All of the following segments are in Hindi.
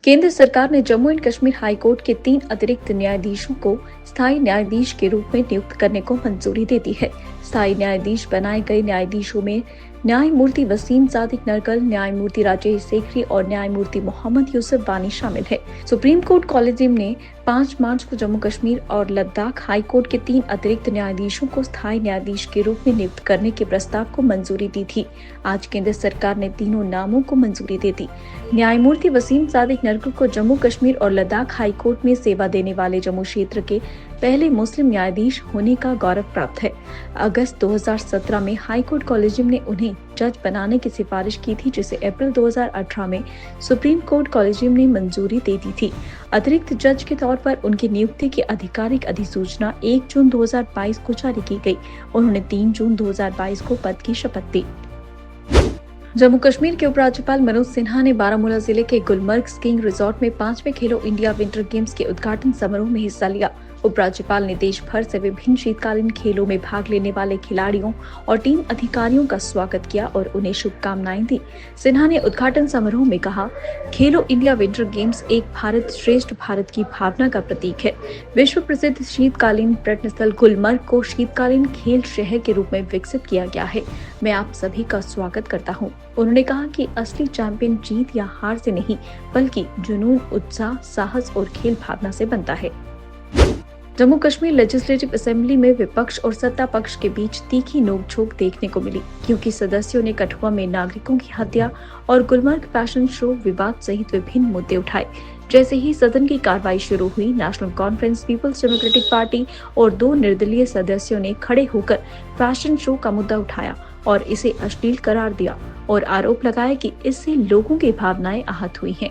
केंद्र सरकार ने Jammu and Kashmir high court के 3 अतिरिक्त न्यायाधीशों को स्थायी न्यायाधीश के रूप में नियुक्त करने को मंजूरी दे दी है। स्थायी न्यायाधीश बनाए गए न्यायाधीशों में न्यायमूर्ति वसीम सादिक नरकल, न्यायमूर्ति राजेश सेखरी और न्यायमूर्ति मोहम्मद यूसुफ बानी शामिल है। सुप्रीम कोर्ट कॉलेजियम ने 5 मार्च को जम्मू कश्मीर और लद्दाख हाई कोर्ट के 3 अतिरिक्त न्यायाधीशों को स्थायी न्यायाधीश के रूप में नियुक्त करने के प्रस्ताव को मंजूरी दी थी। आज केंद्र सरकार ने तीनों नामों को मंजूरी दे दी। न्यायमूर्ति वसीम सादिक नरकल को जम्मू कश्मीर और लद्दाख हाई कोर्ट में सेवा देने वाले जम्मू क्षेत्र के पहले मुस्लिम न्यायाधीश होने का गौरव प्राप्त है। अगस्त 2017 में हाई कोर्ट कॉलेजियम ने उन्हें जज बनाने की सिफारिश की थी, जिसे अप्रैल 2018 में सुप्रीम कोर्ट कॉलेजियम ने मंजूरी दे दी थी। अतिरिक्त जज के तौर पर उनकी नियुक्ति की आधिकारिक अधिसूचना 1 जून 2022 को जारी की गई। उन्होंने 3 जून 2022 को पद की शपथ ली। जम्मू कश्मीर के उपराज्यपाल मनोज सिन्हा ने बारामूला जिले के गुलमर्ग स्कीइंग रिजॉर्ट में 5वें खेलो इंडिया विंटर गेम्स के उद्घाटन समारोह में हिस्सा लिया। उपराज्यपाल ने देश भर से विभिन्न शीतकालीन खेलों में भाग लेने वाले खिलाड़ियों और टीम अधिकारियों का स्वागत किया और उन्हें शुभकामनाएं दी। सिन्हा ने उद्घाटन समारोह में कहा, खेलो इंडिया विंटर गेम्स एक भारत श्रेष्ठ भारत की भावना का प्रतीक है। विश्व प्रसिद्ध शीतकालीन पर्यटन स्थल गुलमर्ग को शीतकालीन खेल शहर के रूप में विकसित किया गया है। मैं आप सभी का स्वागत करता हूं। उन्होंने कहा कि असली चैंपियन जीत या हार से नहीं, बल्कि जुनून, उत्साह, साहस और खेल भावना से बनता है। जम्मू कश्मीर लेजिस्लेटिव असेंबली में विपक्ष और सत्ता पक्ष के बीच तीखी नोकझोंक देखने को मिली, क्योंकि सदस्यों ने कठुआ में नागरिकों की हत्या और गुलमर्ग फैशन शो विवाद सहित विभिन्न मुद्दे उठाए। जैसे ही सदन की कार्रवाई शुरू हुई, नेशनल कॉन्फ्रेंस, पीपल्स डेमोक्रेटिक पार्टी और 2 निर्दलीय सदस्यों ने खड़े होकर फैशन शो का मुद्दा उठाया और इसे अश्लील करार दिया और आरोप लगाया कि इससे लोगों की भावनाएं आहत हुई हैं।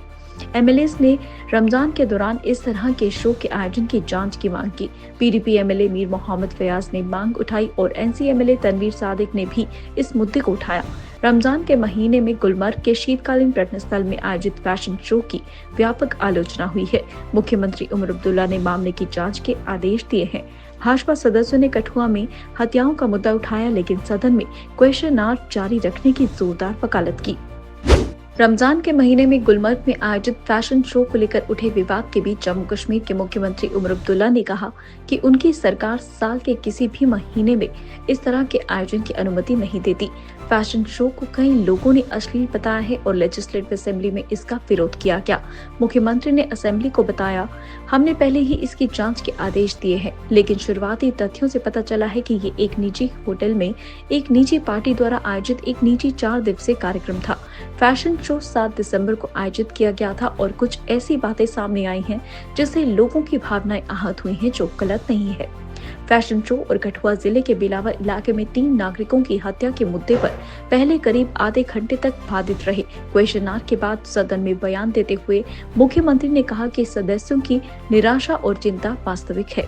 एमएलए ने रमजान के दौरान इस तरह के शो के आयोजन की जांच की मांग की। पीडीपी एमएलए मीर मोहम्मद फयाज ने मांग उठाई और एनसी एमएलए तनवीर सादिक ने भी इस मुद्दे को उठाया। रमजान के महीने में गुलमर्ग के शीतकालीन पर्यटन स्थल में आयोजित फैशन शो की व्यापक आलोचना हुई है। मुख्यमंत्री उमर अब्दुल्ला ने मामले की जांच के आदेश दिए हैं। भाजपा सदस्यों ने कठुआ में हत्याओं का मुद्दा उठाया, लेकिन सदन में क्वेश्चन आवर जारी रखने की जोरदार वकालत की। रमजान के महीने में गुलमर्ग में आयोजित फैशन शो को लेकर उठे विवाद के बीच जम्मू कश्मीर के मुख्यमंत्री उमर अब्दुल्ला ने कहा कि उनकी सरकार साल के किसी भी महीने में इस तरह के आयोजन की अनुमति नहीं देती। फैशन शो को कई लोगों ने अश्लील बताया है और लेजिस्लेटिव असेंबली में इसका विरोध किया गया। मुख्यमंत्री ने असेंबली को बताया, हमने पहले ही इसकी जांच के आदेश दिए हैं, लेकिन शुरुआती तथ्यों से पता चला है कि ये एक निजी होटल में एक निजी पार्टी द्वारा आयोजित एक निजी 4 दिवसीय कार्यक्रम था। फैशन शो 7 दिसंबर को आयोजित किया गया था और कुछ ऐसी बातें सामने आई हैं जिससे लोगों की भावनाएं आहत हुई हैं, जो गलत नहीं है। फैशन शो और कठुआ जिले के बिलावर इलाके में 3 नागरिकों की हत्या के मुद्दे पर पहले करीब आधे घंटे तक बाधित रहे। क्वेश्चन आवर के बाद सदन में बयान देते हुए मुख्यमंत्री ने कहा कि सदस्यों की निराशा और चिंता वास्तविक है।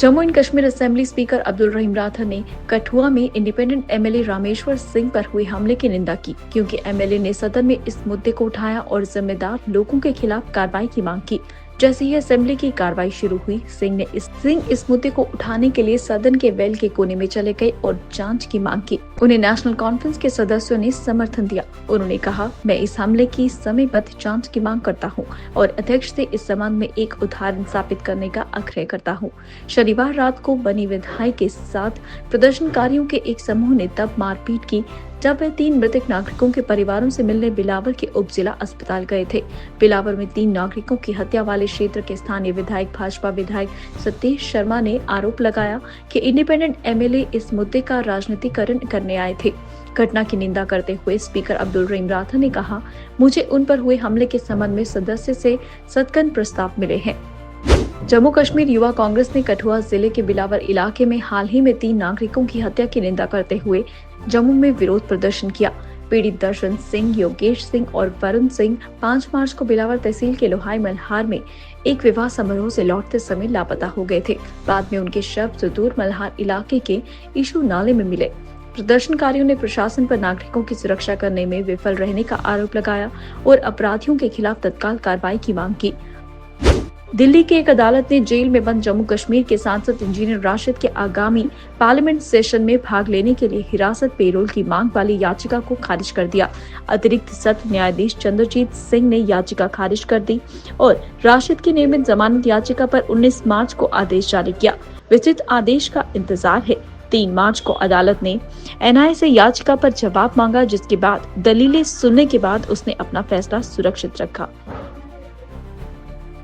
Jammu and Kashmir assembly speaker Abdul Rahim Rathore ने कठुआ में इंडिपेंडेंट एमएलए रामेश्वर सिंह पर हुए हमले की निंदा की, क्योंकि एमएलए ने सदन में इस मुद्दे को उठाया और जिम्मेदार लोगों के खिलाफ कार्रवाई की मांग की। जैसे ही असेंबली की कार्रवाई शुरू हुई, सिंह इस मुद्दे को उठाने के लिए सदन के वेल के कोने में चले गए और जांच की मांग की। उन्हें नेशनल कॉन्फ्रेंस के सदस्यों ने समर्थन दिया। उन्होंने कहा, मैं इस हमले की समयबद्ध जांच की मांग करता हूं और अध्यक्ष से इस संबंध में एक उदाहरण स्थापित करने का आग्रह करता हूं। शनिवार रात को बनी विधायक के साथ प्रदर्शनकारियों के एक समूह ने तब मारपीट की जब वे 3 मृतक नागरिकों के परिवारों से मिलने बिलावर के उप जिला अस्पताल गए थे। बिलावर में 3 नागरिकों की हत्या वाले क्षेत्र के स्थानीय विधायक भाजपा विधायक सतीश शर्मा ने आरोप लगाया कि इंडिपेंडेंट एमएलए इस मुद्दे का राजनीतिकरण करने आए थे। घटना की निंदा करते हुए स्पीकर अब्दुल रहीम राठौर ने कहा, मुझे उन पर हुए हमले के संबंध में सदस्य से सत्कन प्रस्ताव मिले हैं। जम्मू कश्मीर युवा कांग्रेस ने कठुआ जिले के बिलावर इलाके में हाल ही में 3 नागरिकों की हत्या की निंदा करते हुए जम्मू में विरोध प्रदर्शन किया। पीड़ित दर्शन सिंह, योगेश सिंह और वरुण सिंह 5 मार्च को बिलावर तहसील के लोहाई मल्हार में एक विवाह समारोह से लौटते समय लापता हो गए थे। बाद में उनके शव सुदूर मल्हार इलाके के इशू नाले में मिले। प्रदर्शनकारियों ने प्रशासन पर नागरिकों की सुरक्षा करने में विफल रहने का आरोप लगाया और अपराधियों के खिलाफ तत्काल कार्रवाई की मांग की। दिल्ली की एक अदालत ने जेल में बंद जम्मू कश्मीर के सांसद इंजीनियर राशिद के आगामी पार्लियामेंट सेशन में भाग लेने के लिए हिरासत पेरोल की मांग वाली याचिका को खारिज कर दिया। अतिरिक्त सत्र न्यायाधीश चंद्रजीत सिंह ने याचिका खारिज कर दी और राशिद की नियमित जमानत याचिका पर 19 मार्च को आदेश जारी किया। विस्तृत आदेश का इंतजार है। 3 मार्च को अदालत ने एनआईए से याचिका पर जवाब मांगा, जिसके बाद दलीलें सुनने के बाद उसने अपना फैसला सुरक्षित रखा।